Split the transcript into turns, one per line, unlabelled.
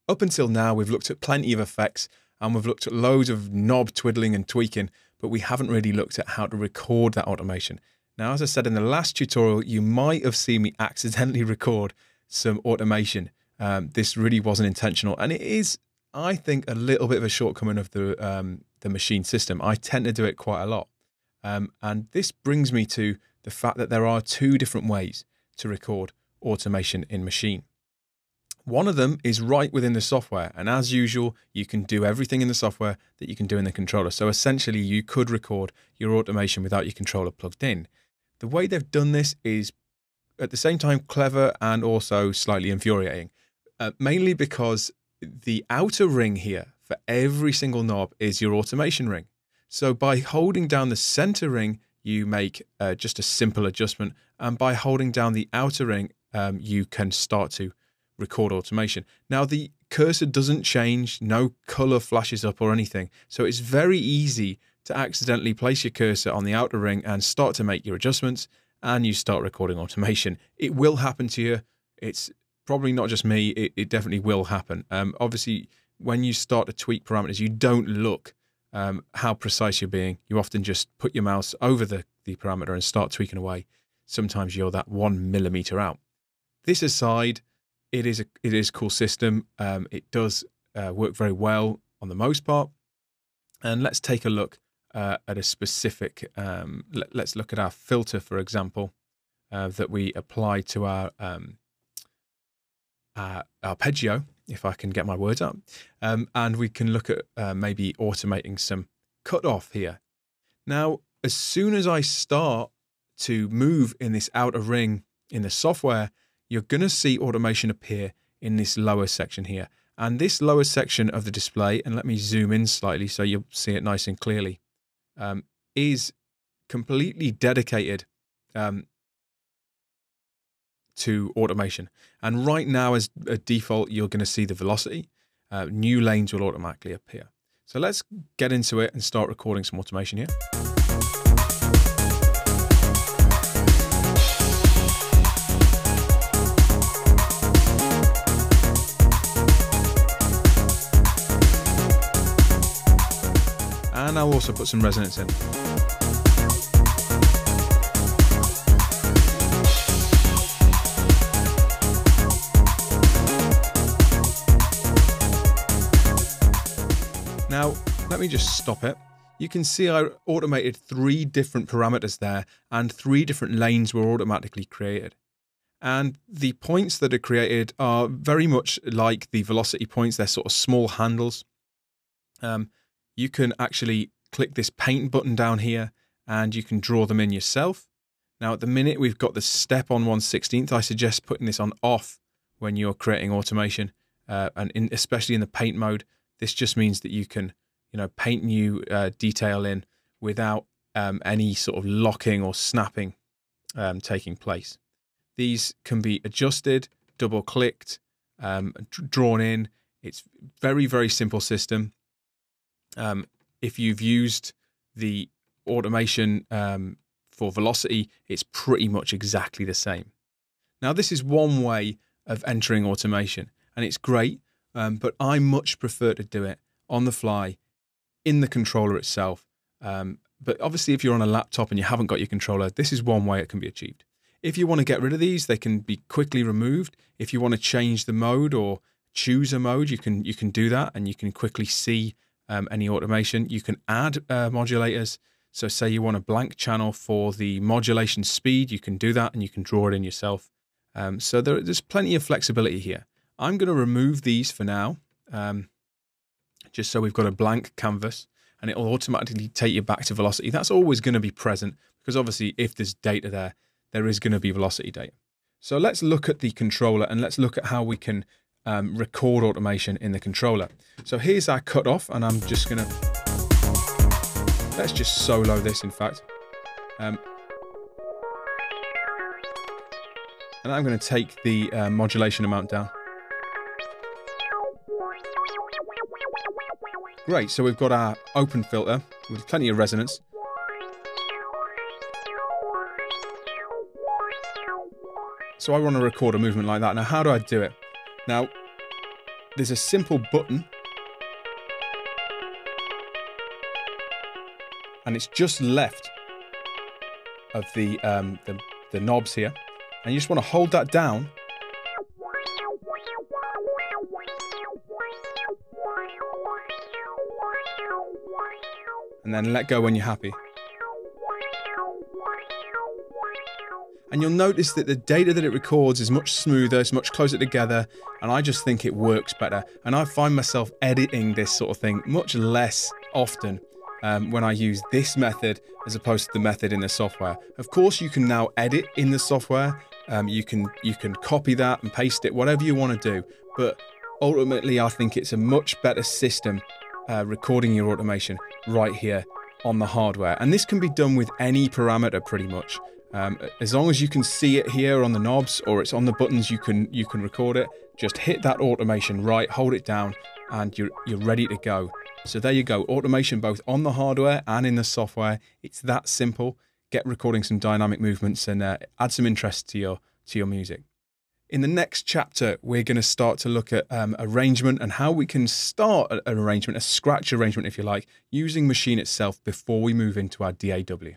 Up until now, we've looked at plenty of effects and we've looked at loads of knob twiddling and tweaking, but we haven't really looked at how to record that automation. Now, as I said in the last tutorial, you might have seen me accidentally record some automation. This really wasn't intentional, and it is, I think, a little bit of a shortcoming of the machine system. I tend to do it quite a lot. And this brings me to the fact that there are two different ways to record automation in machine. One of them is right within the software, and as usual, you can do everything in the software that you can do in the controller. So essentially, you could record your automation without your controller plugged in. The way they've done this is at the same time clever and also slightly infuriating, mainly because the outer ring here for every single knob is your automation ring. So by holding down the center ring, you make just a simple adjustment, and by holding down the outer ring, you can start to record automation. Now the cursor doesn't change, no color flashes up or anything, so it's very easy to accidentally place your cursor on the outer ring and start to make your adjustments, and you start recording automation. It will happen to you. It's probably not just me, it definitely will happen. Obviously, when you start to tweak parameters, you don't look how precise you're being. You often just put your mouse over the parameter and start tweaking away. Sometimes you're that 1 millimeter out. This aside, it is a cool system. It does work very well on the most part. And let's take a look at a specific. Let's look at our filter, for example, that we apply to our arpeggio, if I can get my words out. And we can look at maybe automating some cutoff here. Now, as soon as I start to move in this outer ring in the software, you're going to see automation appear in this lower section here. And this lower section of the display, and let me zoom in slightly so you'll see it nice and clearly, is completely dedicated to automation. And right now, as a default, you're going to see the velocity. New lanes will automatically appear. So let's get into it and start recording some automation here. And I'll also put some resonance in. Now, let me just stop it. You can see I automated 3 different parameters there, and 3 different lanes were automatically created. And the points that are created are very much like the velocity points. They're sort of small handles. You can actually click this paint button down here and you can draw them in yourself. Now at the minute we've got the step on 1/16. I suggest putting this on off when you're creating automation, and especially in the paint mode. This just means that you can, paint new detail in without any sort of locking or snapping taking place. These can be adjusted, double clicked, drawn in. It's very, very simple system. If you've used the automation for velocity, it's pretty much exactly the same. Now, this is one way of entering automation, and it's great, but I much prefer to do it on the fly in the controller itself. But obviously, if you're on a laptop and you haven't got your controller, this is one way it can be achieved. If you want to get rid of these, they can be quickly removed. If you want to change the mode or choose a mode, you can do that, and you can quickly see any automation. You can add modulators. So say you want a blank channel for the modulation speed, you can do that and you can draw it in yourself. So there's plenty of flexibility here. I'm going to remove these for now, just so we've got a blank canvas, and it will automatically take you back to velocity. That's always going to be present because obviously if there's data there is going to be velocity data. So let's look at the controller and let's look at how we can record automation in the controller. So here's our cutoff, and I'm just gonna, let's just solo this in fact. And I'm gonna take the modulation amount down. Great, so we've got our open filter with plenty of resonance. So I want to record a movement like that. Now, how do I do it? Now, there's a simple button, and it's just left of the knobs here, and you just want to hold that down, and then let go when you're happy. And you'll notice that the data that it records is much smoother, it's much closer together, and I just think it works better. And I find myself editing this sort of thing much less often when I use this method as opposed to the method in the software. Of course, you can now edit in the software. You can copy that and paste it, whatever you want to do. But ultimately, I think it's a much better system recording your automation right here on the hardware. And this can be done with any parameter pretty much. As long as you can see it here on the knobs or it's on the buttons, you can record it. Just hit that automation right, hold it down, and you're ready to go. So there you go, automation both on the hardware and in the software. It's that simple. Get recording some dynamic movements and add some interest to your music. In the next chapter, we're going to start to look at arrangement and how we can start an arrangement, a scratch arrangement if you like, using Maschine itself before we move into our DAW.